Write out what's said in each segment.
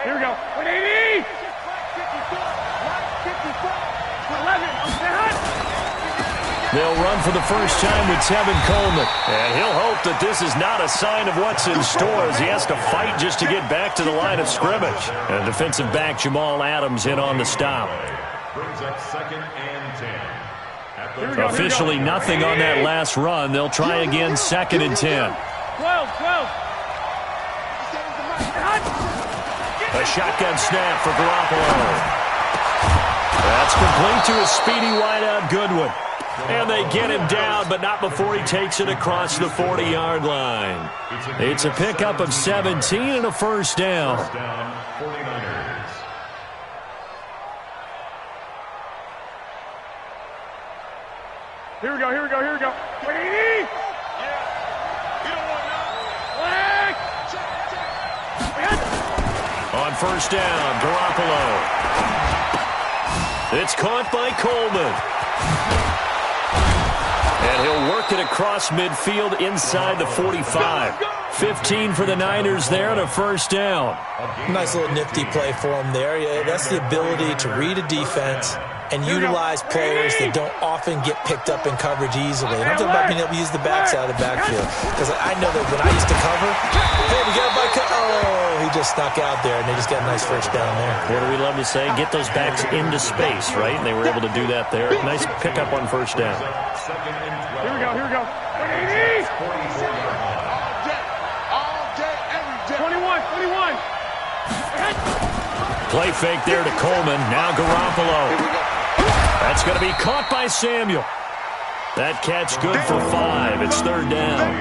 Here we go. 180. 11. They'll run for the first time with Tevin Coleman. And he'll hope that this is not a sign of what's in store as he has to fight just to get back to the line of scrimmage. And defensive back Jamal Adams in on the stop. Brings up 2nd and 10. Officially nothing on that last run. They'll try again 2nd and 10. 12. A shotgun snap for Garoppolo. That's complete to his speedy wideout Goodwin. And they get him down, but not before he takes it across the 40-yard line. It's a pickup of 17 and a first down. First down, 49ers. Here we go. 180. On first down, Garoppolo. It's caught by Coleman. And he'll work it across midfield inside the 45. 15 for the Niners there and a first down. Nice little nifty play for him there. Yeah, that's the ability to read a defense and utilize players that don't often get picked up in coverage easily. And I'm talking about being able to use the backside of the backfield. Because I know that when I used to cover, hey, we got a bike. Oh, he just snuck out there, and they just got a nice first down there. What do we love to say? Get those backs into space, right? And they were able to do that there. Nice pickup on first down. Here we go. 180. 21. Play fake there to Coleman. Now Garoppolo. That's going to be caught by Samuel. That catch good for 5. It's 3rd down.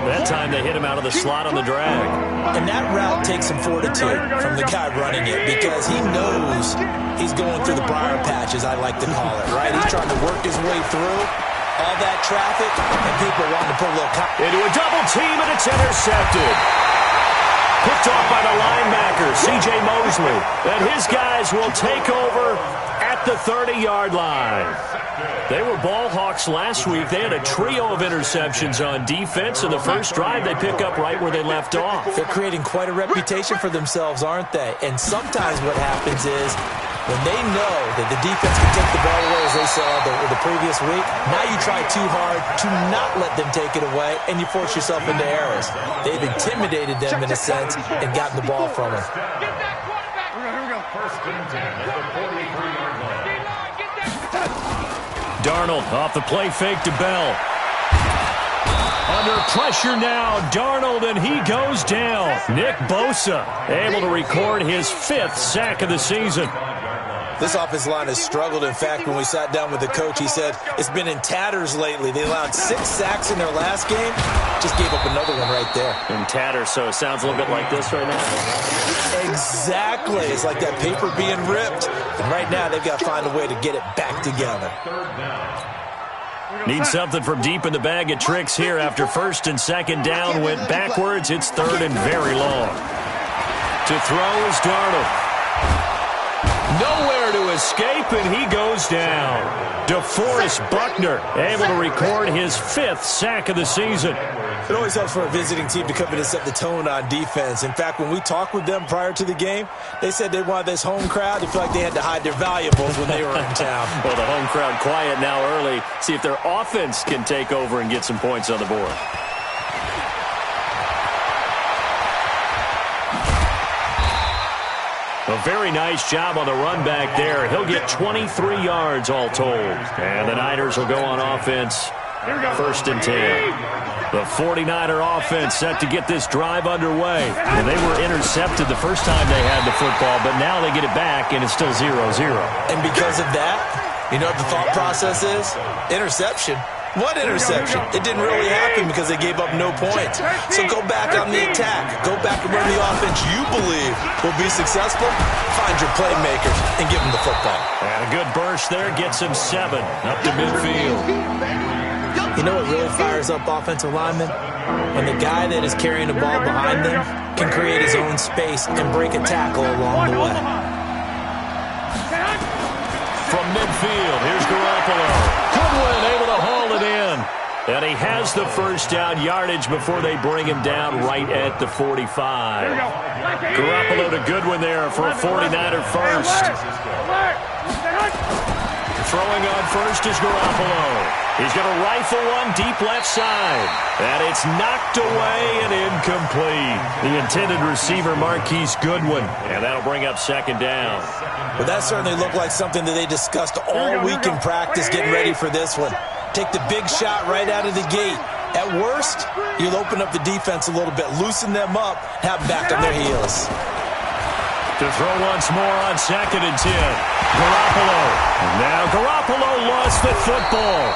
That time they hit him out of the slot on the drag. And that route takes some fortitude from the guy running it because he knows he's going through the briar patch, as I like to call it, right? He's trying to work his way through all that traffic, and people wanting to put a little... Into a double team, and it's intercepted. Picked off by the linebacker, C.J. Mosley. And his guys will take over at the 30-yard line. They were ball hawks last week. They had a trio of interceptions on defense. In the first drive, they pick up right where they left off. They're creating quite a reputation for themselves, aren't they? And sometimes what happens is when they know that the defense can take the ball away, as they saw the previous week, now you try too hard to not let them take it away, and you force yourself into errors. They've intimidated them, in a sense, and gotten the ball from them. Here we go. First and 10 at the 43-yard line. Darnold off the play fake to Bell. Under pressure now, Darnold, and he goes down. Nick Bosa able to record his 5th sack of the season. This offensive line has struggled. In fact, when we sat down with the coach, he said it's been in tatters lately. They allowed 6 sacks in their last game. Just gave up another one right there. In tatters, so it sounds a little bit like this right now. Exactly. It's like that paper being ripped. And right now, they've got to find a way to get it back together. Need something from deep in the bag of tricks here after 1st and 2nd down. Went backwards. It's 3rd and very long. To throw is Darnold. Nowhere to escape, and he goes down. DeForest Buckner able to record his 5th sack of the season. It always helps for a visiting team to come in and set the tone on defense. In fact, when we talked with them prior to the game, they said they wanted this home crowd to feel like they had to hide their valuables when they were in town. Well, the home crowd quiet now early. See if their offense can take over and get some points on the board. A very nice job on the run back there. He'll get 23 yards all told. And the Niners will go on offense. 1st and 10. The 49er offense set to get this drive underway. And they were intercepted the first time they had the football, but now they get it back, and it's still 0-0. And because of that, you know what the thought process is? Interception. What interception? It didn't really happen because they gave up no points. So go back on the attack. Go back and run the offense you believe will be successful. Find your playmakers and give them the football. And a good burst there gets him 7 up to midfield. You know what really fires up offensive linemen? When the guy that is carrying the ball behind them can create his own space and break a tackle along the way. From midfield, here's Garoppolo. Goodwin able to haul it in. And he has the first down yardage before they bring him down right at the 45. Garoppolo to Goodwin there for a 49er first. Throwing on first is Garoppolo. He's going to rifle one deep left side. And it's knocked away and incomplete. The intended receiver, Marquise Goodwin. And that'll bring up second down. Well, that certainly looked like something that they discussed all week in practice, getting ready for this one. Take the big shot right out of the gate. At worst, you'll open up the defense a little bit, loosen them up, have them back on their heels. To throw once more on 2nd and 10. Garoppolo. Now Garoppolo lost the football.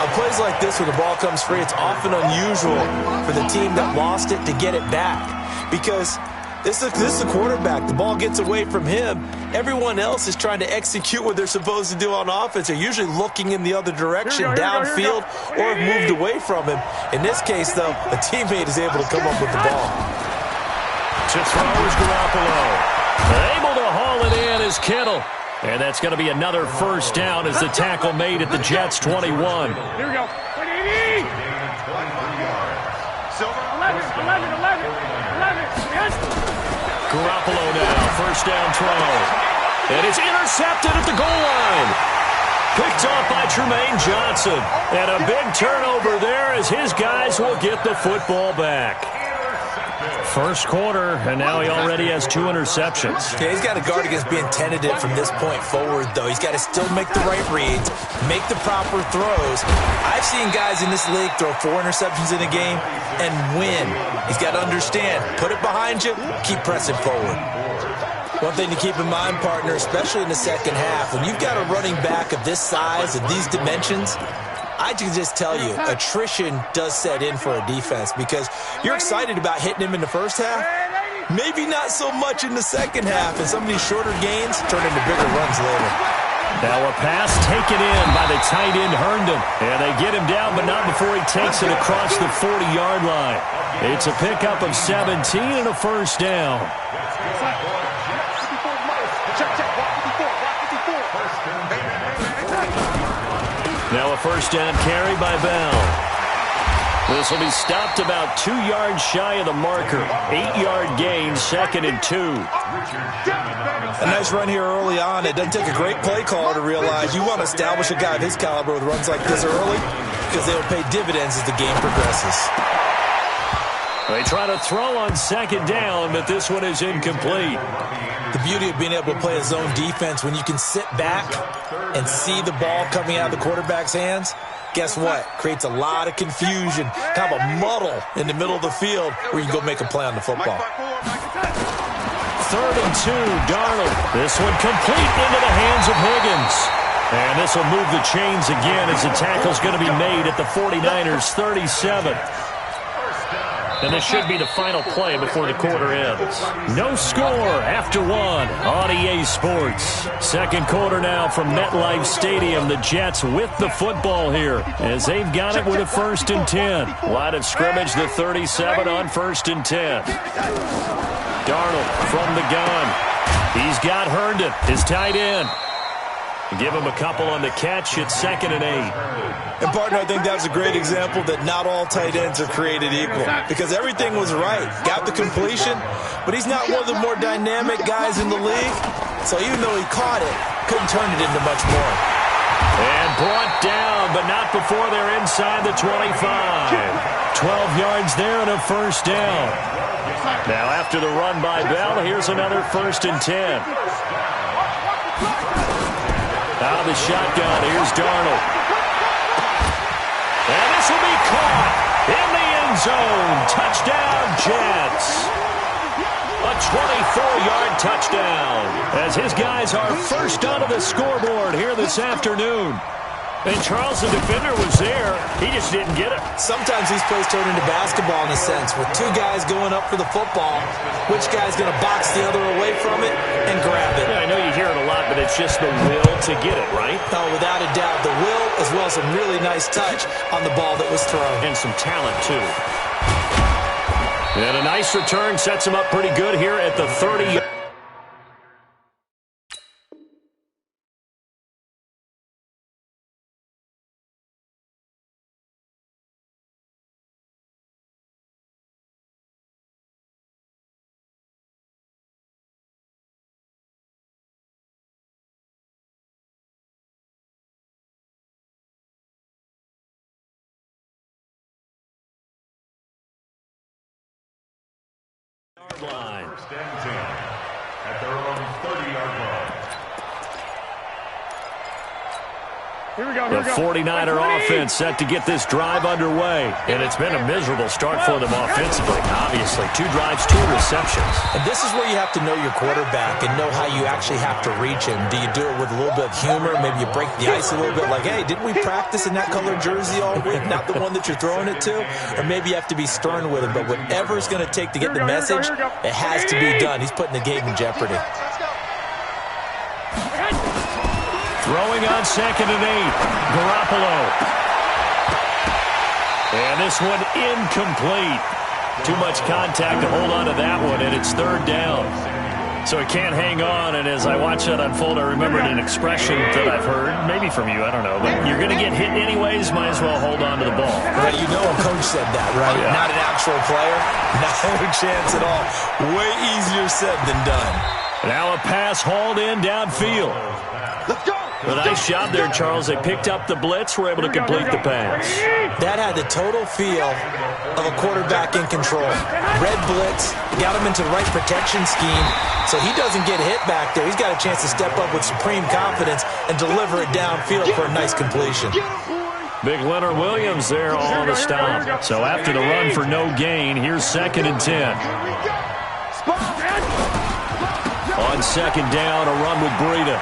On plays like this where the ball comes free, it's often unusual for the team that lost it to get it back. Because this is the quarterback. The ball gets away from him. Everyone else is trying to execute what they're supposed to do on offense. They're usually looking in the other direction, downfield, or have moved away from him. In this case, though, a teammate is able to come up with the ball. To throw is Garoppolo. Able to haul it in is Kittle. And that's going to be another first down as the tackle made at the Jets 21. Here we go. 180. 11. Yes. Garoppolo now, first down throw. And it's intercepted at the goal line. Picked off by Tremaine Johnson. And a big turnover there as his guys will get the football back. First quarter, and now he already has 2 interceptions. Yeah, he's got to guard against being tentative from this point forward, though. He's got to still make the right reads, make the proper throws. I've seen guys in this league throw 4 interceptions in a game and win. He's got to understand, put it behind you, keep pressing forward. One thing to keep in mind, partner, especially in the second half, when you've got a running back of this size, of these dimensions, I can just tell you, attrition does set in for a defense because you're excited about hitting him in the first half. Maybe not so much in the second half, and some of these shorter gains turn into bigger runs later. Now a pass taken in by the tight end Herndon. And they get him down, but not before he takes it across the 40-yard line. It's a pickup of 17 and a first down. Now a first down carry by Bell. This will be stopped about 2 yards shy of the marker. 8-yard gain, 2nd and 2. A nice run here early on. It doesn't take a great play caller to realize you want to establish a guy of his caliber with runs like this early because they will pay dividends as the game progresses. They try to throw on 2nd down, but this one is incomplete. The beauty of being able to play a zone defense when you can sit back and see the ball coming out of the quarterback's hands, guess what? Creates a lot of confusion, kind of a muddle in the middle of the field where you can go make a play on the football. 3rd and 2, Darnold. This one complete into the hands of Higgins. And this will move the chains again as the tackle's going to be made at the 49ers 37. And this should be the final play before the quarter ends. No score after 1 on EA Sports. Second quarter now from MetLife Stadium. The Jets with the football here as they've got it with a 1st and 10. Line of scrimmage, the 37 on 1st and 10. Darnold from the gun. He's got Herndon, his tight end. Give him a couple on the catch. It's 2nd and 8. And, partner, I think that's a great example that not all tight ends are created equal because everything was right. Got the completion, but he's not one of the more dynamic guys in the league. So even though he caught it, couldn't turn it into much more. And brought down, but not before they're inside the 25. 12 yards there and a first down. Now after the run by Bell, here's another 1st and 10. Out of the shotgun, here's Darnold. And this will be caught in the end zone. Touchdown, Jets. A 24-yard touchdown as his guys are first onto the scoreboard here this afternoon. And Charles, the defender, was there. He just didn't get it. Sometimes these plays turn into basketball in a sense, with 2 guys going up for the football. Which guy's going to box the other away from it and grab it? Yeah, I know you hear it a lot, but it's just the will to get it, right? Oh, without a doubt. The will as well as some really nice touch on the ball that was thrown. And some talent, too. And a nice return sets him up pretty good here at the 30. 30-yard line. First and 10 at their own 30-yard line. Here we go. The 49er offense set to get this drive underway. And it's been a miserable start for them offensively, obviously. 2 drives, 2 receptions. And this is where you have to know your quarterback and know how you actually have to reach him. Do you do it with a little bit of humor? Maybe you break the ice a little bit like, hey, didn't we practice in that colored jersey all week? Not the one that you're throwing it to? Or maybe you have to be stern with him. But whatever it's going to take to get the message, it has to be done. He's putting the game in jeopardy. Throwing on 2nd and 8. Garoppolo. And this one incomplete. Too much contact to hold on to that one, and it's 3rd down. So he can't hang on, and as I watch that unfold, I remembered an expression that I've heard, maybe from you, I don't know, but you're going to get hit anyways, might as well hold on to the ball. Right, you know a coach said that, right? Yeah. Not an actual player. Not a chance at all. Way easier said than done. Now a pass hauled in downfield. Let's go. A nice job there, Charles. They picked up the blitz, were able to complete the pass. That had the total feel of a quarterback in control. Red blitz, got him into the right protection scheme, so he doesn't get hit back there. He's got a chance to step up with supreme confidence and deliver it downfield for a nice completion. Big Leonard Williams there all the stop. So after the run for no gain, here's 2nd and 10. On 2nd down, a run with Breida.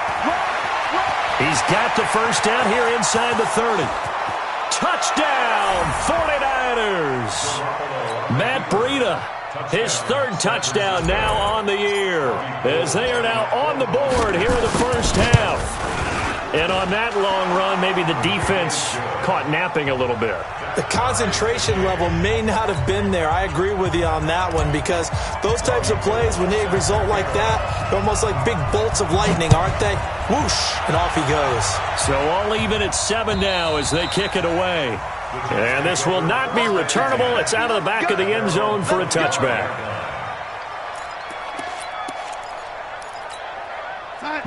He's got the first down here inside the 30. Touchdown, 49ers. Matt Breida, his 3rd touchdown now on the year, as they are now on the board here in the first half. And on that long run, maybe the defense caught napping a little bit. The concentration level may not have been there. I agree with you on that one, because those types of plays, when they result like that, they're almost like big bolts of lightning, aren't they? Whoosh, and off he goes. So all even at 7 now as they kick it away. And this will not be returnable. It's out of the back of the end zone for a touchback.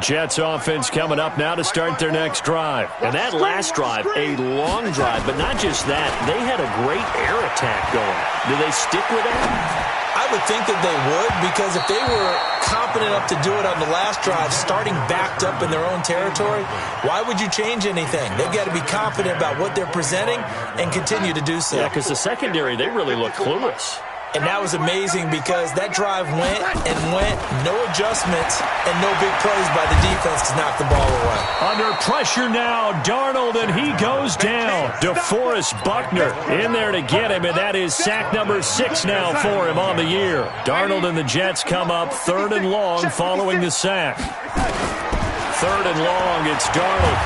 Jets offense coming up now to start their next drive. And that last drive, a long drive, but not just that. They had a great air attack going. Do they stick with that? I would think that they would, because if they were confident enough to do it on the last drive, starting backed up in their own territory, why would you change anything? They've got to be confident about what they're presenting and continue to do so. Yeah, because the secondary, they really look clueless. And that was amazing, because that drive went and went, no adjustments, and no big plays by the defense to knock the ball away. Under pressure now, Darnold, and he goes down. DeForest Buckner in there to get him, and that is sack number 6 now for him on the year. Darnold and the Jets come up 3rd and long following the sack. 3rd and long, it's Darnold.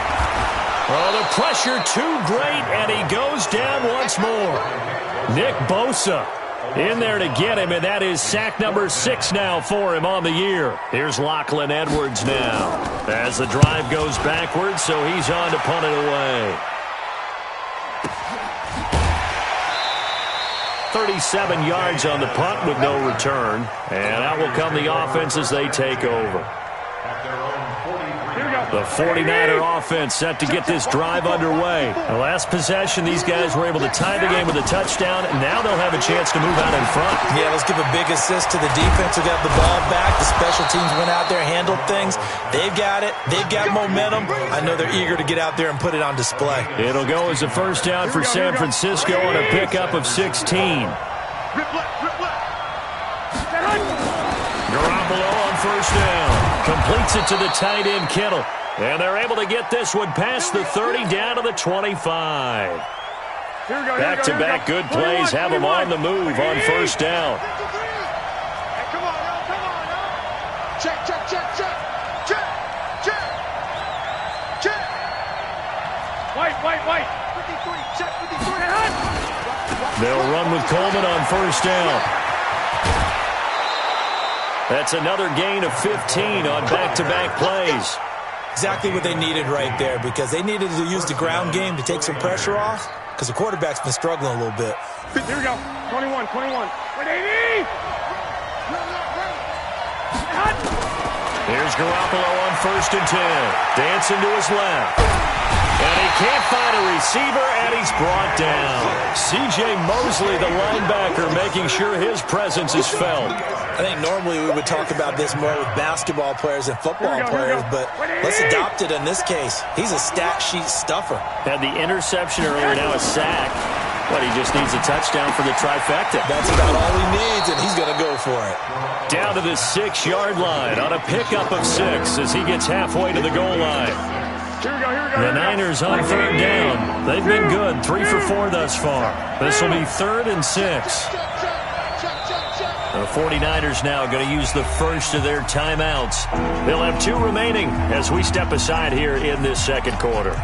Oh, the pressure too great, and he goes down once more. Nick Bosa in there to get him, and that is sack number 6 now for him on the year. Here's Lachlan Edwards now as the drive goes backwards, so he's on to punt it away. 37 yards on the punt with no return, and out will come the offense as they take over. The 49er offense set to get this drive underway. The last possession, these guys were able to tie the game with a touchdown, and now they'll have a chance to move out in front. Yeah, let's give a big assist to the defense who got the ball back. The special teams went out there, handled things. They've got it. They've got momentum. I know they're eager to get out there and put it on display. It'll go as a first down for San Francisco on a pickup of 16. Garoppolo on first down. Completes it to the tight end, Kittle. And they're able to get this one past the 30 down to the 25. Back-to-back good plays have them on the move on first down. Come on, now. Check. White. 53, check 53. They'll run with Coleman on first down. That's another gain of 15 on back-to-back plays. Exactly what they needed right there, because they needed to use the ground game to take some pressure off, because the quarterback's been struggling a little bit. Here we go. 21. 180. Here's Garoppolo on first and 10. Dancing to his left. And he can't find a receiver, and he's brought down. C.J. Mosley, the linebacker, making sure his presence is felt. I think normally we would talk about this more with basketball players and football players, but let's adopt it in this case. He's a stat sheet stuffer. Had the interception earlier, now a sack. But he just needs a touchdown for the trifecta. That's about all he needs, and he's going to go for it. Down to the 6-yard line on a pickup of 6 as he gets halfway to the goal line. The Niners on 3rd down. They've been good, 3 for 4 thus far. This will be 3rd and 6. The 49ers now going to use the first of their timeouts. They'll have 2 remaining as we step aside here in this second quarter.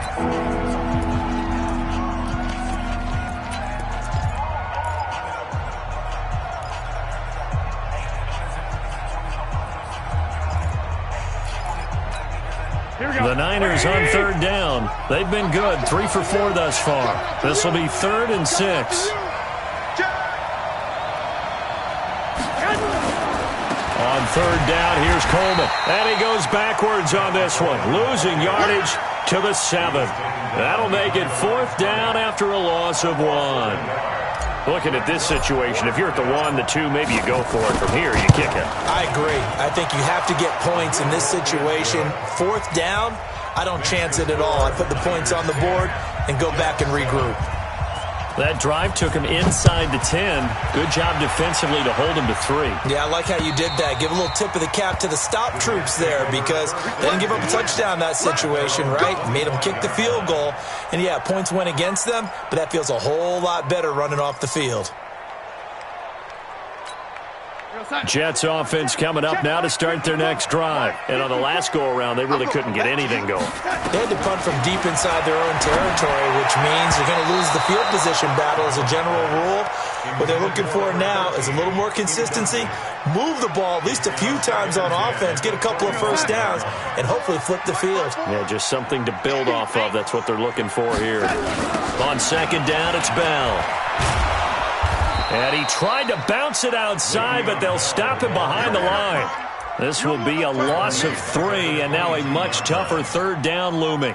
The Niners on 3rd down. They've been good, 3 for 4 thus far. This will be 3rd and 6. On 3rd down, here's Coleman. And he goes backwards on this one, losing yardage to the 7. That'll make it 4th down after a loss of 1. Looking at this situation, if you're at the 1, the 2, maybe you go for it. From here, you kick it. I agree. I think you have to get points in this situation. 4th down, I don't chance it at all. I put the points on the board and go back and regroup. That drive took him inside the 10. Good job defensively to hold him to 3. Yeah, I like how you did that. Give a little tip of the cap to the stop troops there because they didn't give up a touchdown in that situation, right? Made them kick the field goal. And, yeah, points went against them, but that feels a whole lot better running off the field. Jets offense coming up now to start their next drive. And on the last go-around, they really couldn't get anything going. They had to punt from deep inside their own territory, which means they're going to lose the field position battle as a general rule. What they're looking for now is a little more consistency, move the ball at least a few times on offense, get a couple of first downs, and hopefully flip the field. Yeah, just something to build off of. That's what they're looking for here. On 2nd down, it's Bell. And he tried to bounce it outside, but they'll stop him behind the line. This will be a loss of 3, and now a much tougher 3rd down looming.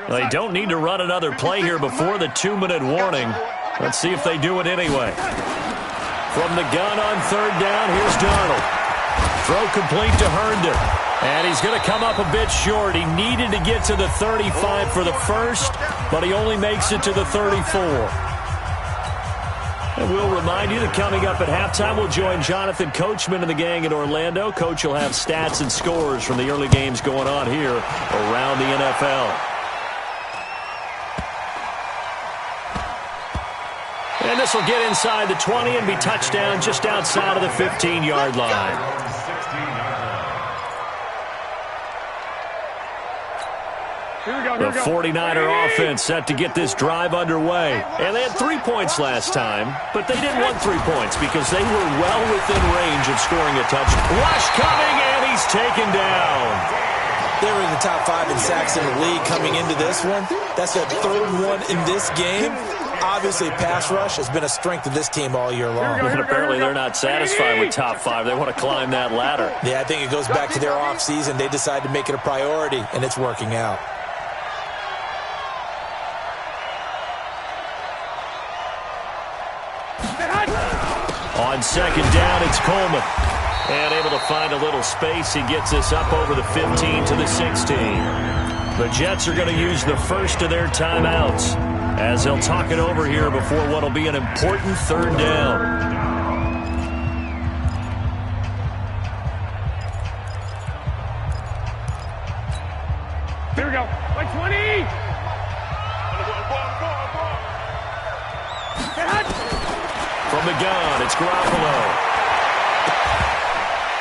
They don't need to run another play here before the 2-minute warning. Let's see if they do it anyway. From the gun on 3rd down, here's Darnold. Throw complete to Herndon. And he's going to come up a bit short. He needed to get to the 35 for the first, but he only makes it to the 34. And we'll remind you that coming up at halftime, we'll join Jonathan Coachman and the gang in Orlando. Coach will have stats and scores from the early games going on here around the NFL. And this will get inside the 20 and be touchdown just outside of the 15-yard line. The 49er offense set to get this drive underway. And they had 3 points last time, but they didn't want 3 points because they were well within range of scoring a touchdown. Rush coming, and he's taken down. They were in the top 5 in sacks in the league coming into this one. That's their 3rd one in this game. Obviously, pass rush has been a strength of this team all year long. And apparently they're not satisfied with top 5. They want to climb that ladder. Yeah, I think it goes back to their offseason. They decided to make it a priority, and it's working out. On 2nd down, it's Coleman. And able to find a little space. He gets this up over the 15 to the 16. The Jets are going to use the first of their timeouts as they'll talk it over here before what will be an important 3rd down. Here we go. By 20. From the gun, it's Garoppolo.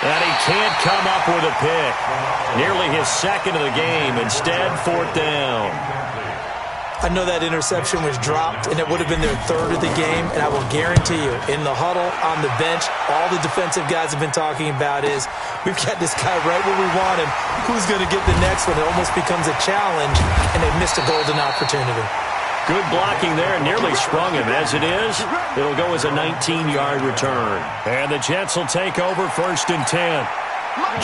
And he can't come up with a pick. Nearly his 2nd of the game. Instead, 4th down. I know that interception was dropped, and it would have been their 3rd of the game, and I will guarantee you, in the huddle, on the bench, all the defensive guys have been talking about is, we've got this guy right where we want him. Who's going to get the next one? It almost becomes a challenge, and they've missed a golden opportunity. Good blocking there, nearly sprung him. As it is, it'll go as a 19-yard return. And the Jets will take over 1st and 10.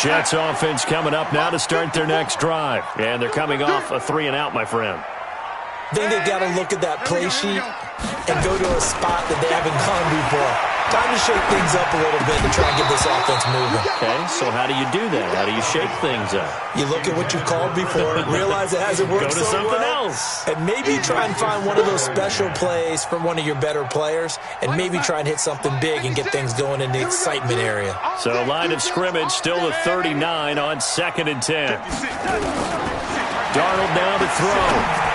Jets offense coming up now to start their next drive. And thee coming off a 3-and-out, my friend. I think they've got to look at that play sheet and go to a spot that they haven't gone before. Time to shake things up a little bit to try and get this offense moving. Okay, so how do you do that? How do you shake things up? You look at what you called before, realize it hasn't worked so well. Go to something else. And maybe try and find one of those special plays from one of your better players, and maybe try and hit something big and get things going in the excitement area. So line of scrimmage still the 39 on 2nd and 10. Darnold now to throw.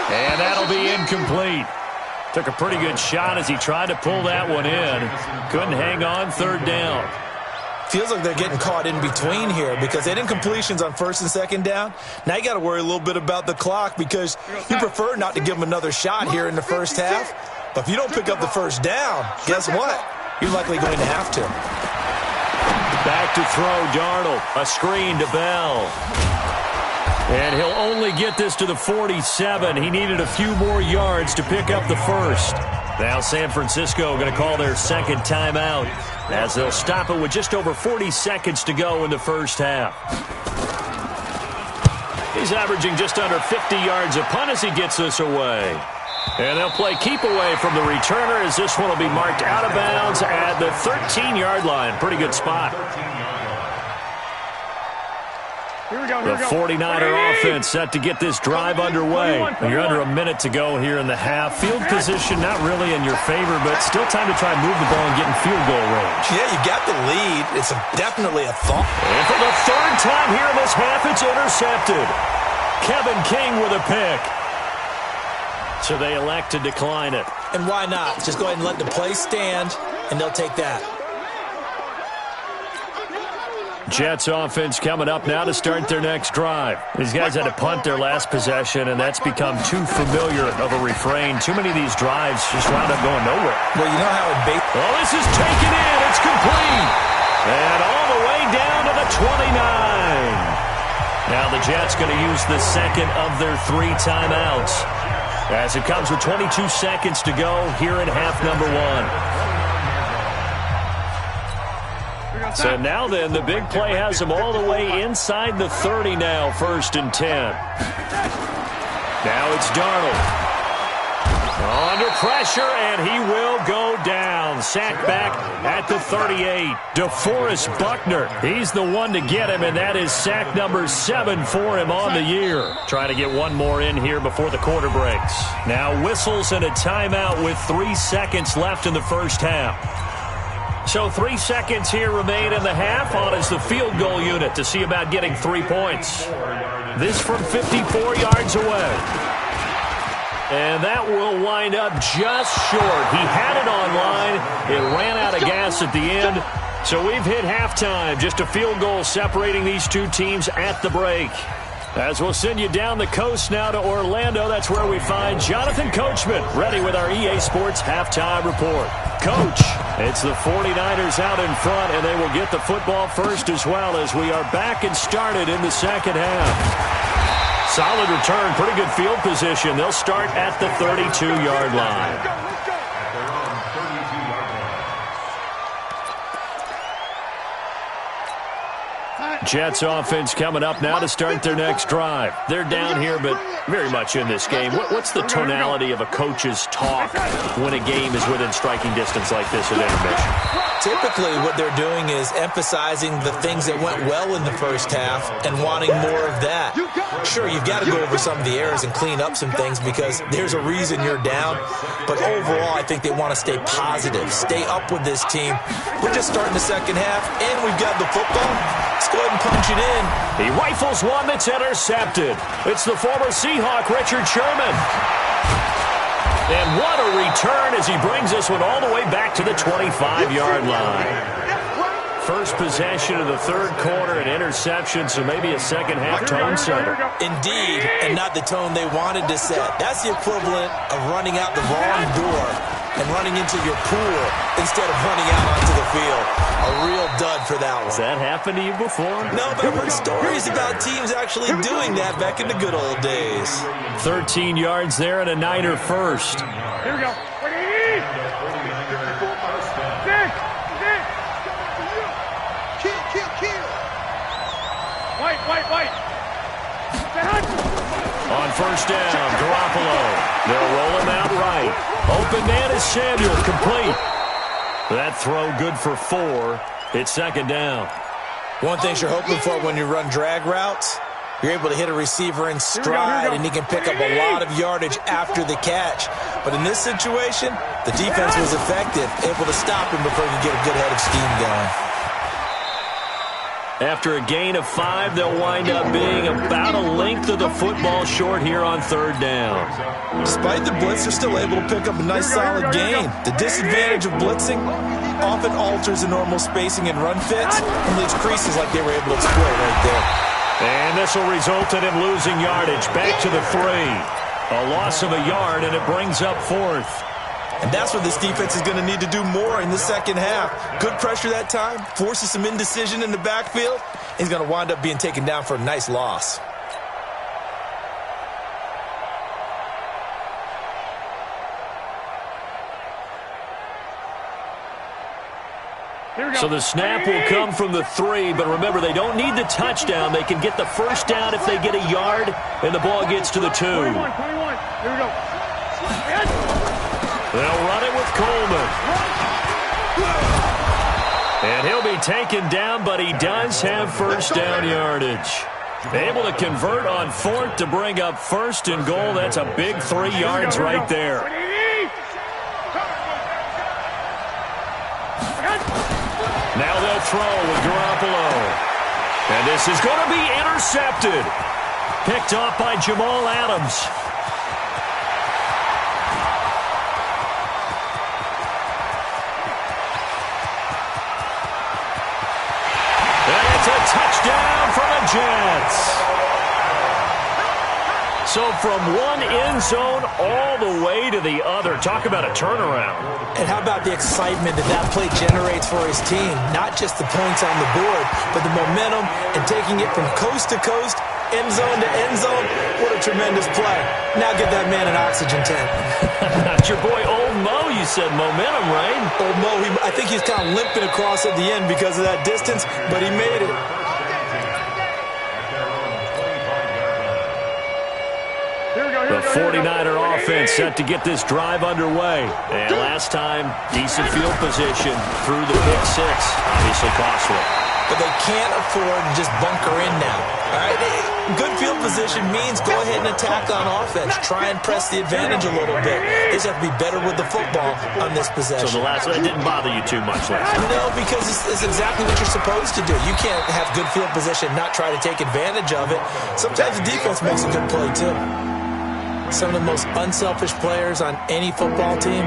And that'll be incomplete. Took a pretty good shot as he tried to pull that one in. Couldn't hang on 3rd down. Feels like they're getting caught in between here because they didn't incompletions on 1st and 2nd down. Now you got to worry a little bit about the clock because you prefer not to give them another shot here in the first half. But if you don't pick up the 1st down, guess what? You're likely going to have to. Back to throw, Darnold. A screen to Bell. And he'll only get this to the 47. He needed a few more yards to pick up the 1st. Now San Francisco going to call their 2nd timeout as they'll stop it with just over 40 seconds to go in the first half. He's averaging just under 50 yards a punt as he gets this away. And they'll play keep away from the returner as this one will be marked out of bounds at the 13-yard line. Pretty good spot. The 49er offense set to get this drive underway. You're under a minute to go here in the half. Field position not really in your favor, but still time to try and move the ball and get in field goal range. Yeah, you got the lead. It's definitely a thought. And for the 3rd time here in this half, it's intercepted. Kevin King with a pick. So they elect to decline it. And why not? Just go ahead and let the play stand, and they'll take that. Jets offense coming up now to start their next drive. These guys had to punt their last possession, and that's become too familiar of a refrain. Too many of these drives just wound up going nowhere. Well, you know how it be. Oh, this is taken in. It's complete. And all the way down to the 29. Now the Jets going to use the 2nd of their 3 timeouts as it comes with 22 seconds to go here in half number 1. So now then, the big play has him all the way inside the 30 now, 1st and 10. Now it's Darnold. Under pressure, and he will go down. Sacked back at the 38. DeForest Buckner, he's the one to get him, and that is sack number 7 for him on the year. Trying to get one more in here before the quarter breaks. Now whistles and a timeout with 3 seconds left in the first half. So 3 seconds here remain in the half. On is the field goal unit to see about getting 3 points. This from 54 yards away. And that will wind up just short. He had it on line. It ran out of gas at the end. So we've hit halftime. Just a field goal separating these two teams at the break. As we'll send you down the coast now to Orlando, that's where we find Jonathan Coachman ready with our EA Sports Halftime Report. Coach, it's the 49ers out in front, and they will get the football first as well as we are back and started in the second half. Solid return, pretty good field position. They'll start at the 32-yard line. Jets offense coming up now to start their next drive. They're down here, but very much in this game. What's the tonality of a coach's talk when a game is within striking distance like this at intermission? Typically, what they're doing is emphasizing the things that went well in the first half and wanting more of that. Sure, you've got to go over some of the errors and clean up some things because there's a reason you're down. But overall, I think they want to stay positive, stay up with this team. We're just starting the second half, and we've got the football. Let's go ahead and punch it in. He rifles one that's intercepted. It's the former Seahawk, Richard Sherman. And what a return as he brings this one all the way back to the 25-yard line. First possession of the third quarter, an interception, so maybe a second-half tone setter. Indeed, and not the tone they wanted to set. That's the equivalent of running out the wrong door and running into your pool instead of running out onto the field. A real dud for that one. Has that happened to you before? No, but I've heard stories about teams actually doing that back in the good old days. 13 yards there and a Niner first. Here we go. first down. Garoppolo. They'll roll him out right. Open man is Samuel. Complete. That throw good for 4. It's second down. One thing you're hoping for when you run drag routes, you're able to hit a receiver in stride, and he can pick up a lot of yardage after the catch. But in this situation, the defense was effective, able to stop him before he could get a good head of steam going. After a gain of 5, they'll wind up being about a length of the football short here on third down. Despite the blitz, they're still able to pick up a nice solid gain. The disadvantage of blitzing often alters the normal spacing and run fits and leaves creases like they were able to exploit right there. And this will result in him losing yardage. Back to the 3. A loss of a yard, and it brings up 4th. And that's what this defense is going to need to do more in the second half. Good pressure that time, forces some indecision in the backfield. He's going to wind up being taken down for a nice loss. So the snap will come from the 3, but remember, they don't need the touchdown. They can get the first down if they get a yard, and the ball gets to the 2. 21. Here we go. They'll run it with Coleman. And he'll be taken down, but he does have first down yardage. Able to convert on 4th to bring up 1st and goal. That's a big 3 yards right there. Now they'll throw with Garoppolo. And this is going to be intercepted. Picked off by Jamal Adams. And it's a touchdown for the Jets. So from one end zone all the way to the other. Talk about a turnaround. And how about the excitement that play generates for his team? Not just the points on the board, but the momentum and taking it from coast to coast, end zone to end zone. What a tremendous play. Now get that man an oxygen tank. That's your boy Old Mo. You said momentum, right? Old Mo, I think he was kind of limping across at the end because of that distance, but he made it. The 49er offense set to get this drive underway. And last time, decent field position through the pick 6. Obviously costly. But they can't afford to just bunker in now. All right? Good field position means go ahead and attack on offense. Try and press the advantage a little bit. They just have to be better with the football on this possession. So that didn't bother you too much last time? No, because it's exactly what you're supposed to do. You can't have good field position and not try to take advantage of it. Sometimes the defense makes a good play, too. Some of the most unselfish players on any football team,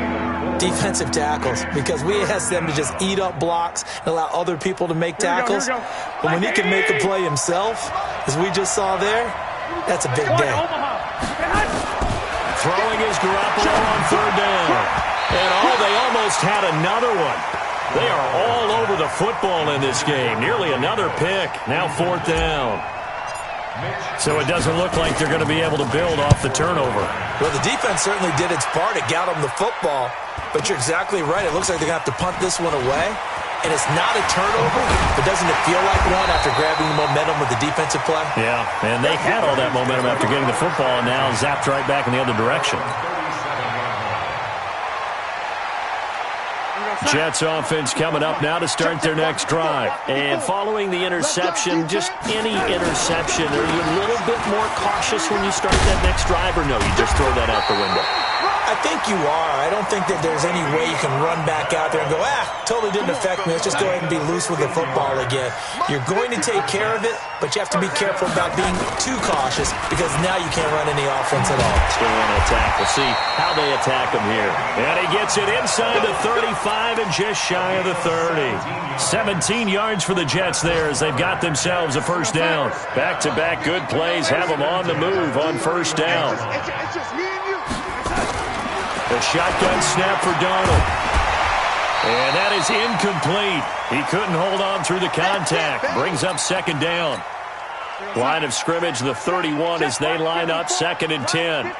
defensive tackles, because we ask them to just eat up blocks and allow other people to make tackles. But when he can make a play himself, as we just saw there, that's a big day. Throwing is Garoppolo on 3rd down. And they almost had another one. They are all over the football in this game. Nearly another pick. Now 4th down. So it doesn't look like they're going to be able to build off the turnover. Well, the defense certainly did its part. It got them the football. But you're exactly right. It looks like they're going to have to punt this one away. And it's not a turnover, but doesn't it feel like one after grabbing the momentum with the defensive play? Yeah, and they had all that momentum after getting the football, and now zapped right back in the other direction. Jets offense coming up now to start their next drive. And following the interception, just any interception, are you a little bit more cautious when you start that next drive, or no, you just throw that out the window? I think you are. I don't think that there's any way you can run back out there and go, totally didn't affect me. Let's just go ahead and be loose with the football again. You're going to take care of it, but you have to be careful about being too cautious because now you can't run any offense at all. Still want to attack. We'll see how they attack him here. And he gets it inside the 35 and just shy of the 30. 17 yards for the Jets there as they've got themselves a first down. Back-to-back good plays have them on the move on first down. The shotgun snap for Donald. And that is incomplete. He couldn't hold on through the contact. Brings up 2nd down. Line of scrimmage, the 31 as they line up 2nd and 10.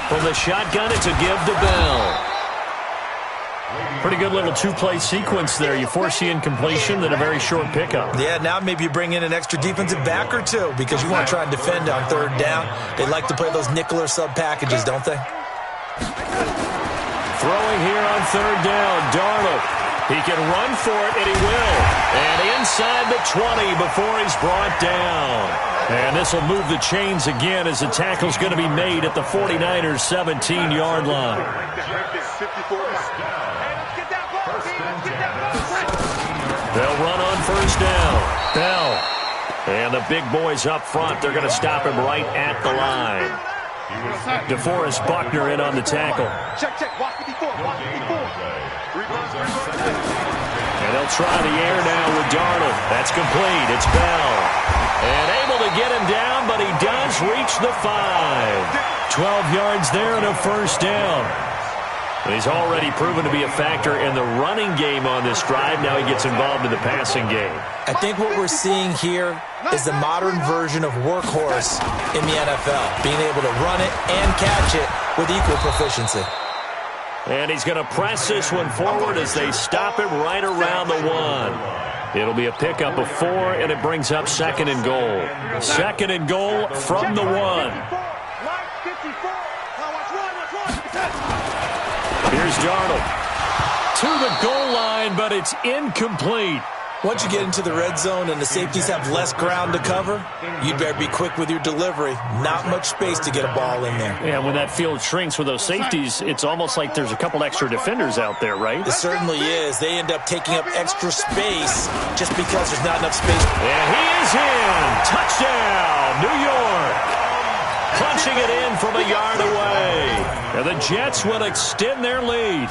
From the shotgun, it's a give to Bell. Pretty good little two-play sequence there. You force the incompletion, then a very short pickup. Yeah, now maybe you bring in an extra defensive back or two because you want to try and defend on third down. They like to play those nickel or sub packages, don't they? Throwing here on third down, Darnold. He can run for it, and he will. And inside the 20 before he's brought down. And this will move the chains again as the tackle's going to be made at the 49ers' 17-yard line. They'll run on first down. Bell. And the big boys up front, they're going to stop him right at the line. DeForest Buckner in on the tackle. Check. Walk 54. And they'll try the air now with Darnold. That's complete. It's Bell. And able to get him down, but he does reach the 5. 12 yards there and a first down. He's already proven to be a factor in the running game on this drive. Now he gets involved in the passing game. I think what we're seeing here is the modern version of workhorse in the NFL, being able to run it and catch it with equal proficiency. And he's going to press this one forward as they stop him right around the 1. It'll be a pickup of 4, and it brings up second and goal. Second and goal from the 1. Here's Darnold to the goal line, but it's incomplete. Once you get into the red zone and the safeties have less ground to cover, you better be quick with your delivery. Not much space to get a ball in there. Yeah, when that field shrinks with those safeties, it's almost like there's a couple extra defenders out there, right? It certainly is. They end up taking up extra space just because there's not enough space. And he is in. Touchdown, New York. Punching it in from a yard away. And the Jets will extend their lead.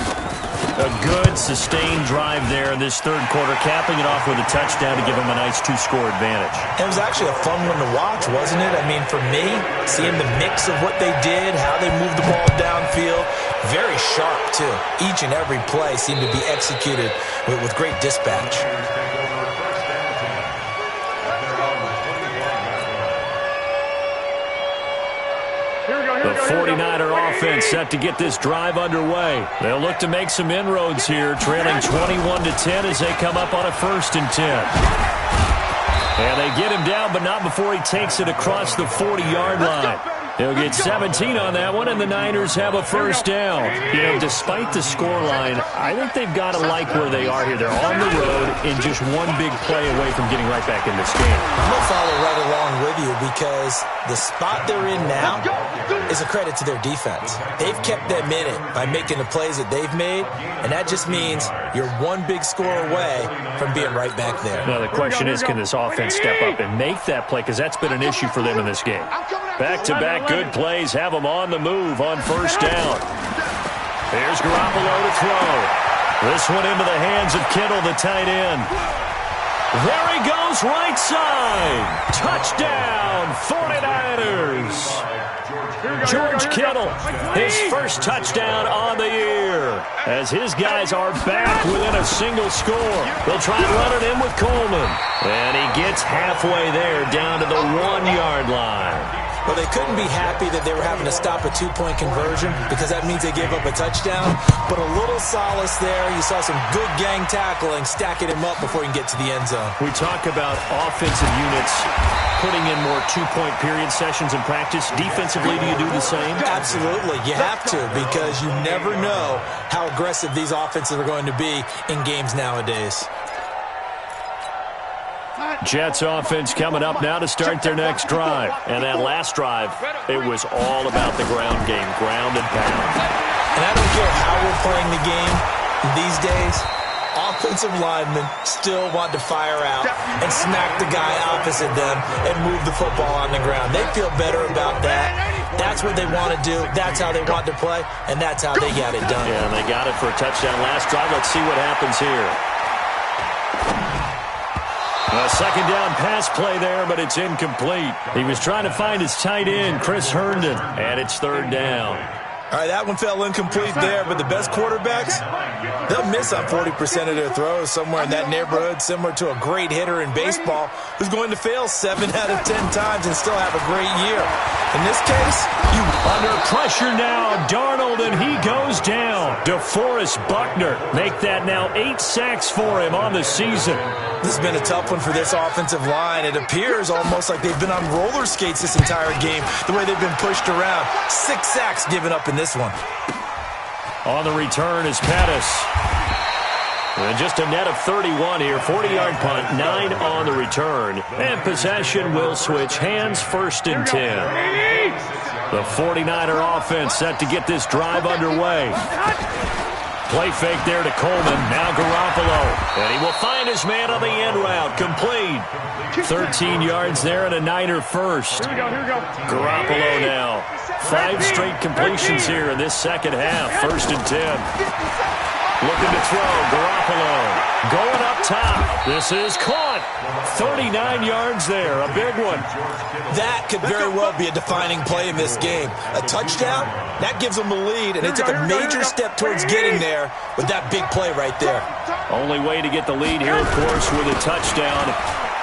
A good, sustained drive there in this third quarter, capping it off with a touchdown to give them a nice 2-score advantage. It was actually a fun one to watch, wasn't it? I mean, for me, seeing the mix of what they did, how they moved the ball downfield, very sharp, too. Each and every play seemed to be executed with great dispatch. The 49er offense set to get this drive underway. They'll look to make some inroads here, trailing 21-10 as they come up on a 1st and 10. And they get him down, but not before he takes it across the 40-yard line. He'll get 17 on that one, and the Niners have a first down. You know, despite the scoreline, I think they've got to like where they are here. They're on the road and just one big play away from getting right back in this game. I'm going to follow right along with you because the spot they're in now is a credit to their defense. They've kept them in it by making the plays that they've made, and that just means you're one big score away from being right back there. Now, the question is, can this offense step up and make that play? Because that's been an issue for them in this game. Back-to-back good plays have them on the move on first down. Here's Garoppolo to throw. This one into the hands of Kittle, the tight end. There he goes, right side. Touchdown, 49ers. George Kittle, his first touchdown on the year. As his guys are back within a single score. They'll try and run it in with Coleman. And he gets halfway there, down to the 1-yard line. Well, they couldn't be happy that they were having to stop a 2-point conversion because that means they gave up a touchdown. But a little solace there. You saw some good gang tackling, stacking him up before he can get to the end zone. We talk about offensive units putting in more 2-point period sessions in practice. Defensively, do you do the same? Absolutely. You have to because you never know how aggressive these offenses are going to be in games nowadays. Jets offense coming up now to start their next drive. And that last drive, it was all about the ground game, ground and pound. And I don't care how we're playing the game these days, offensive linemen still want to fire out and smack the guy opposite them and move the football on the ground. They feel better about that. That's what they want to do. That's how they want to play, and that's how they got it done. Yeah, and they got it for a touchdown last drive. Let's see what happens here. A second down pass play there, but it's incomplete. He was trying to find his tight end, Chris Herndon, and it's third down. All right, that one fell incomplete there, but the best quarterbacks, they'll miss on 40% of their throws somewhere in that neighborhood, similar to a great hitter in baseball who's going to fail 7 out of 10 times and still have a great year. In this case, Under pressure now, Darnold, and he goes down. DeForest Buckner make that now 8 sacks for him on the season. This has been a tough one for this offensive line. It appears almost like they've been on roller skates this entire game, the way they've been pushed around. 6 sacks given up in this one. On the return is Pettis. And just a net of 31 here. 40-yard punt, 9 on the return. And possession will switch hands, 1st and 10. The 49er offense set to get this drive underway. Play fake there to Coleman. Now Garoppolo. And he will find his man on the end route. Complete. 13 yards there and a Niner first. Here we go. Garoppolo now. 5 straight completions here in this second half. 1st and 10. Looking to throw. Garoppolo going up top. This is caught. 39 yards there. A big one. That could very well be a defining play in this game. A touchdown, that gives them the lead, and they took a major step towards getting there with that big play right there. Only way to get the lead here, of course, with a touchdown.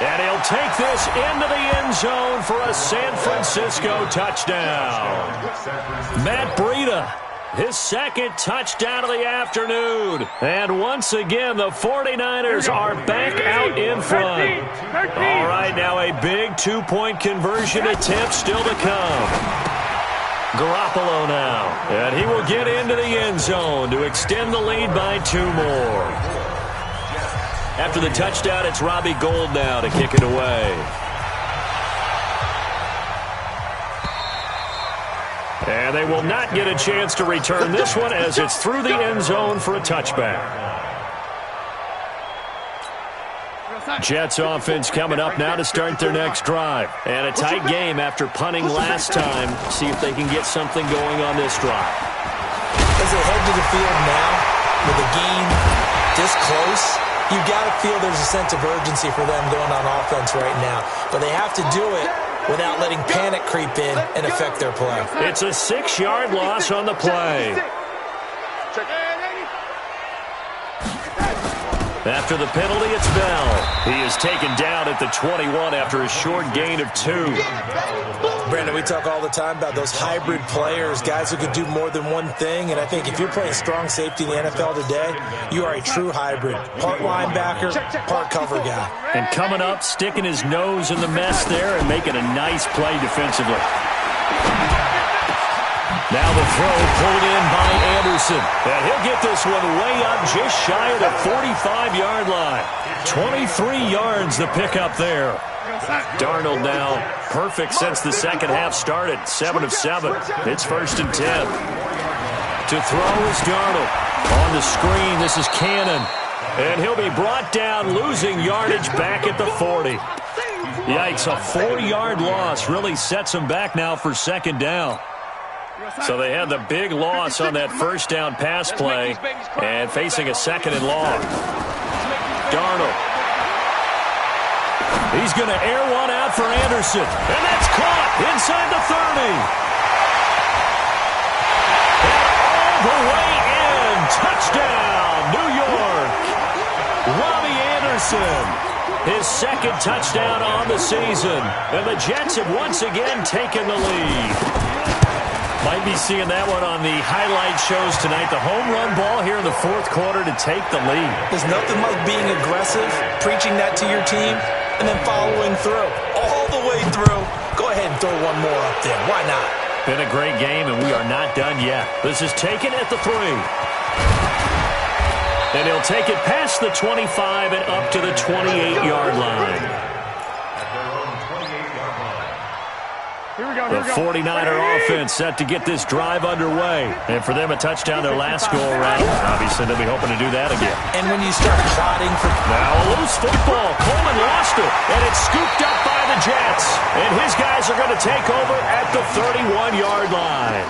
And he'll take this into the end zone for a San Francisco touchdown. Matt Breida, his 2nd touchdown of the afternoon. And once again, the 49ers are back out in front. All right, now a big 2-point conversion attempt still to come. Garoppolo now. And he will get into the end zone to extend the lead by 2 more. After the touchdown, it's Robbie Gould now to kick it away. And they will not get a chance to return this one as it's through the end zone for a touchback. Jets offense coming up now to start their next drive. And a tight game after punting last time. See if they can get something going on this drive. As they head to the field now, with the game this close, you've got to feel there's a sense of urgency for them going on offense right now. But they have to do it without letting panic creep in and affect their play. It's a 6-yard loss on the play. After the penalty, it's Bell. He is taken down at the 21 after a short gain of 2. Brandon, we talk all the time about those hybrid players, guys who could do more than one thing, and I think if you're playing strong safety in the NFL today, you are a true hybrid. Part linebacker, part cover guy. And coming up, sticking his nose in the mess there and making a nice play defensively. Now the throw pulled in by Anderson. And he'll get this one way up just shy of the 45-yard line. 23 yards the pickup there. Darnold now perfect since the second half started. 7 of 7. It's 1st and 10. To throw is Darnold. On the screen, this is Cannon. And he'll be brought down, losing yardage back at the 40. Yikes, a 4-yard loss really sets him back now for 2nd down. So they had the big loss on that 1st down pass play and facing a 2nd and long. Darnold. He's going to air one out for Anderson. And that's caught inside the 30. And all the way in. Touchdown, New York. Robbie Anderson. His 2nd touchdown on the season. And the Jets have once again taken the lead. Might be seeing that one on the highlight shows tonight. The home run ball here in the 4th quarter to take the lead. There's nothing like being aggressive, preaching that to your team, and then following through. All the way through. Go ahead and throw one more up there. Why not? Been a great game, and we are not done yet. This is taken at the 3. And he'll take it past the 25 and up to the 28-yard line. The 49er offense set to get this drive underway. And for them, a touchdown their last go-around. Obviously, they'll be hoping to do that again. And when you start plotting for... Now a loose football. Coleman lost it. And it's scooped up by the Jets. And his guys are going to take over at the 31-yard line.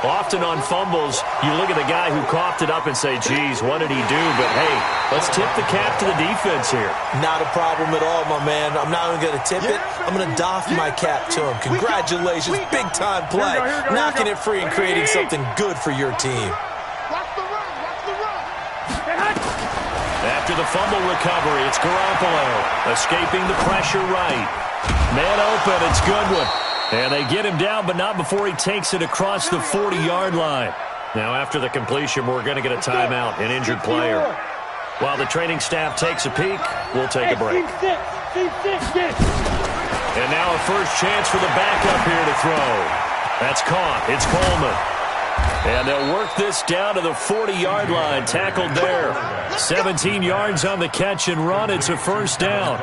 Often on fumbles, you look at the guy who coughed it up and say, geez, what did he do? But, hey, let's tip the cap to the defense here. Not a problem at all, my man. I'm not even going to tip it. I'm going to doff my cap to him. Congratulations. Big-time play. Knocking it free and creating something good for your team. After the fumble recovery, it's Garoppolo. Escaping the pressure right. Man open, it's Goodwin. And they get him down, but not before he takes it across the 40-yard line. Now, after the completion, we're going to get a timeout, an injured player. While the training staff takes a peek, we'll take a break. And now a first chance for the backup here to throw. That's caught. It's Coleman. And they'll work this down to the 40-yard line. Tackled there. 17 yards on the catch and run. It's a first down.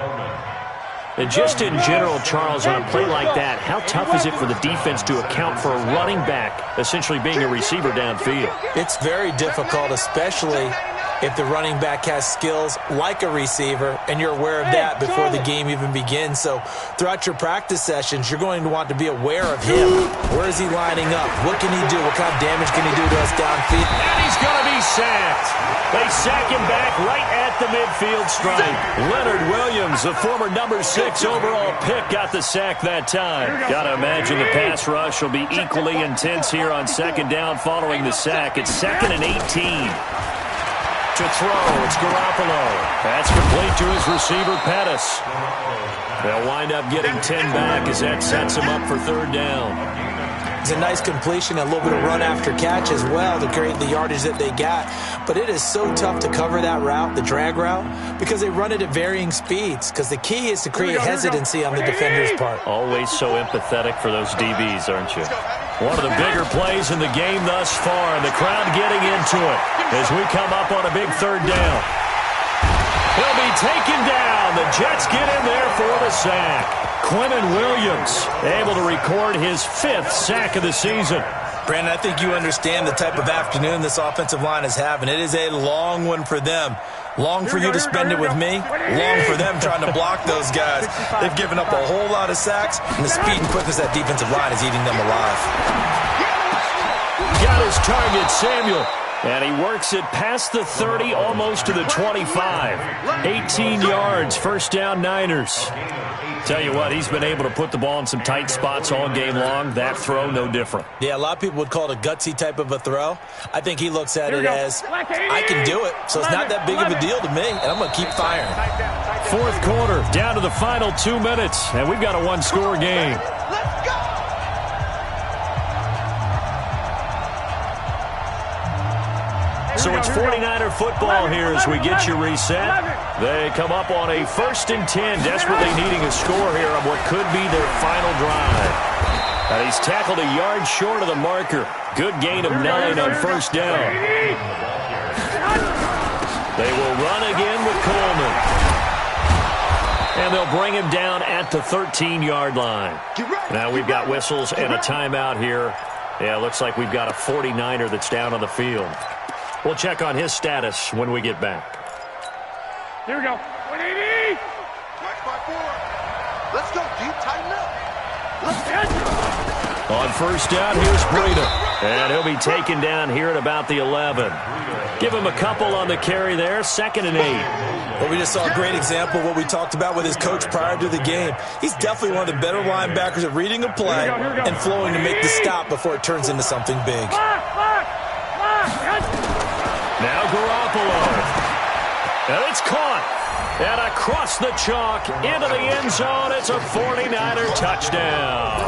And just in general, Charles, on a play like that, how tough is it for the defense to account for a running back essentially being a receiver downfield? It's very difficult, especially if the running back has skills like a receiver, and you're aware of that before the game even begins. So throughout your practice sessions, you're going to want to be aware of him. Where is he lining up? What can he do? What kind of damage can he do to us downfield? And he's going to be sacked. They sack him back right at the midfield stripe. Leonard Williams, the former number 6 overall pick, got the sack that time. Got to imagine the pass rush will be equally intense here on second down following the sack. It's 2nd and 18. To throw, it's Garoppolo. That's complete to his receiver, Pettis. They'll wind up getting 10 back as that sets him up for third down. It's a nice completion, a little bit of run after catch as well to create the yardage that they got. But it is so tough to cover that route, the drag route, because they run it at varying speeds. Because the key is to create hesitancy on the defender's part. Always so empathetic for those DBs, aren't you? One of the bigger plays in the game thus far, and the crowd getting into it as we come up on a big third down. He'll be taken down. The Jets get in there for the sack. Quinnen Williams able to record his 5th sack of the season. Brandon, I think you understand the type of afternoon this offensive line is having. It is a long one for them. Long for you to spend it with me. Long for them trying to block those guys. They've given up a whole lot of sacks, and the speed and quickness of that defensive line is eating them alive. Got his target, Samuel. And he works it past the 30, almost to the 25. 18 yards, first down Niners. Tell you what, he's been able to put the ball in some tight spots all game long. That throw, no different. Yeah, a lot of people would call it a gutsy type of a throw. I think he looks at it as, I can do it, so it's not that big of a deal to me, and I'm going to keep firing. Fourth quarter, down to the final 2 minutes, and we've got a one-score game. So it's 49er football here as we get you reset. They come up on a 1st and 10, desperately needing a score here on what could be their final drive. And he's tackled a yard short of the marker. Good gain of 9 on first down. They will run again with Coleman. And they'll bring him down at the 13-yard line. Now we've got whistles and a timeout here. Yeah, looks like we've got a 49er that's down on the field. We'll check on his status when we get back. Here we go. 180. Let's go, dude. Tighten up. On first down, here's Breida. And he'll be taken down here at about the 11. Give him a couple on the carry there. 2nd and 8. Well, we just saw a great example of what we talked about with his coach prior to the game. He's definitely one of the better linebackers at reading a play and flowing to make the stop before it turns into something big. Now Garoppolo. And it's caught. And across the chalk into the end zone. It's a 49er touchdown.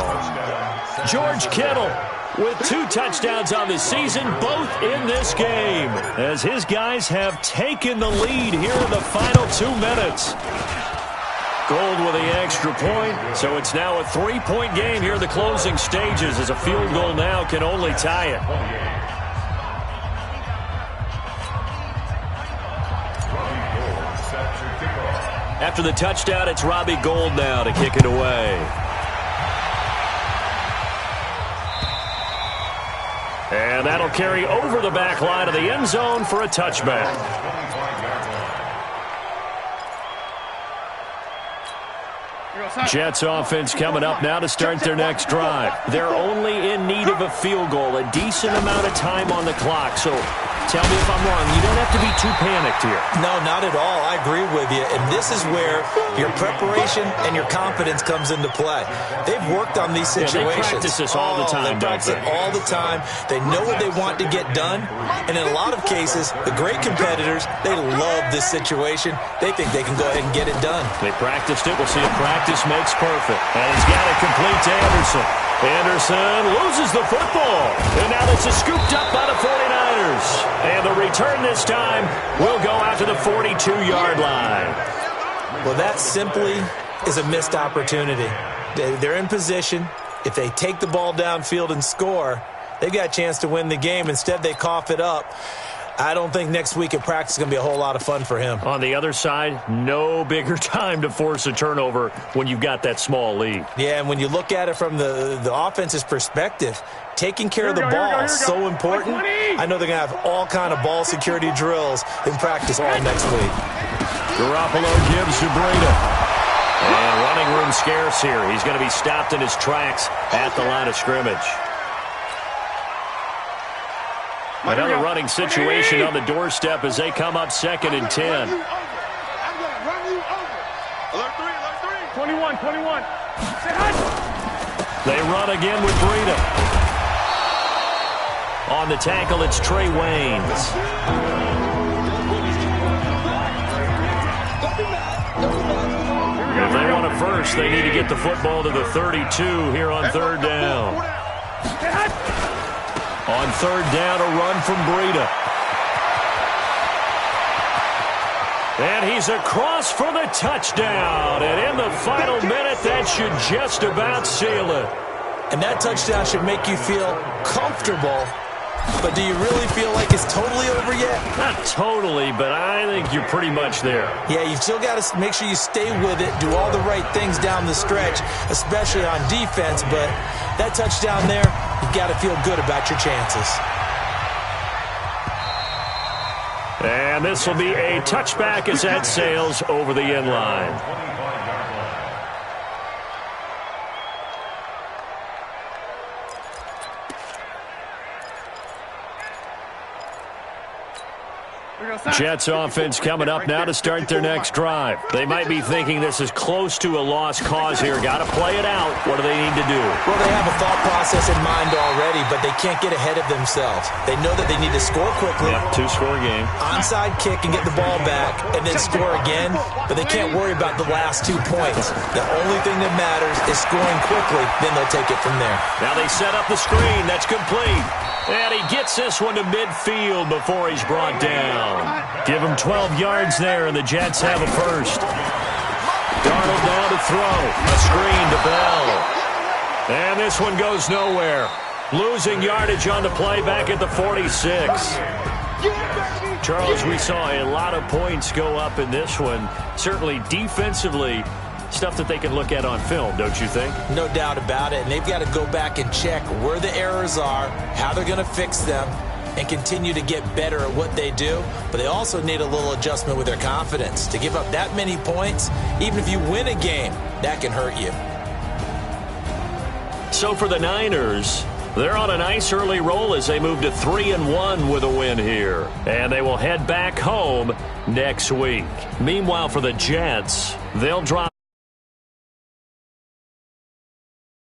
George Kittle with 2 touchdowns on the season, both in this game, as his guys have taken the lead here in the final 2 minutes. Gold with the extra point, so it's now a 3-point game here in the closing stages, as a field goal now can only tie it. After the touchdown, it's Robbie Gould now to kick it away. And that'll carry over the back line of the end zone for a touchback. Jets offense coming up now to start their next drive. They're only in need of a field goal, a decent amount of time on the clock. So tell me if I'm wrong. You don't have to be too panicked here. No, not at all. I agree with you. And this is where your preparation and your confidence comes into play. They've worked on these situations. They practice this all the time, They practice it all the time. They know what they want to get done. And in a lot of cases, the great competitors, they love this situation. They think they can go ahead and get it done. They practiced it. We'll see if practice makes perfect. And he's got it complete to Anderson. Anderson loses the football. And now this is scooped up by the 49ers. return this time will go out to the 42-yard line. Well, that simply is a missed opportunity. They're in position. If they take the ball downfield and score, they've got a chance to win the game. Instead, they cough it up. I don't think next week at practice is going to be a whole lot of fun for him. On the other side, no bigger time to force a turnover when you've got that small lead. Yeah, and when you look at it from the offense's perspective, taking care of the ball is so important. I know they're going to have all kind of ball security drills in practice all next week. Garoppolo gives to Breida. And running room scarce here. He's going to be stopped in his tracks at the line of scrimmage. Another running situation on the doorstep as they come up 2nd and 10. 21. They run again with Breida. On the tackle, it's Trey Waynes. If they want a first, they need to get the football to the 32 here on 3rd down. On 3rd down, a run from Breida. And he's across for the touchdown. And in the final minute, that should just about seal it. And that touchdown should make you feel comfortable. But do you really feel like it's totally over yet? Not totally, but I think you're pretty much there. Yeah, you've still got to make sure you stay with it, do all the right things down the stretch, especially on defense. But that touchdown there, you've got to feel good about your chances. And this will be a touchback as that sails over the end line. Jets offense coming up now to start their next drive. They might be thinking this is close to a lost cause here. Got to play it out. What do they need to do? Well, they have a thought process in mind already, but they can't get ahead of themselves. They know that they need to score quickly. Yep, 2-score game. Onside kick and get the ball back, and then score again. But they can't worry about the last 2 points. The only thing that matters is scoring quickly. Then they'll take it from there. Now they set up the screen. That's complete. And he gets this one to midfield before he's brought down. Give him 12 yards there, and the Jets have a first. Darnold down to throw. A screen to Bell. And this one goes nowhere. Losing yardage on the play back at the 46. Charles, we saw a lot of points go up in this one. Certainly defensively, stuff that they can look at on film, don't you think? No doubt about it. And they've got to go back and check where the errors are, how they're going to fix them, and continue to get better at what they do. But they also need a little adjustment with their confidence. To give up that many points, even if you win a game, that can hurt you. So for the Niners, they're on a nice early roll as they move to 3-1 with a win here. And they will head back home next week. Meanwhile, for the Jets, they'll drop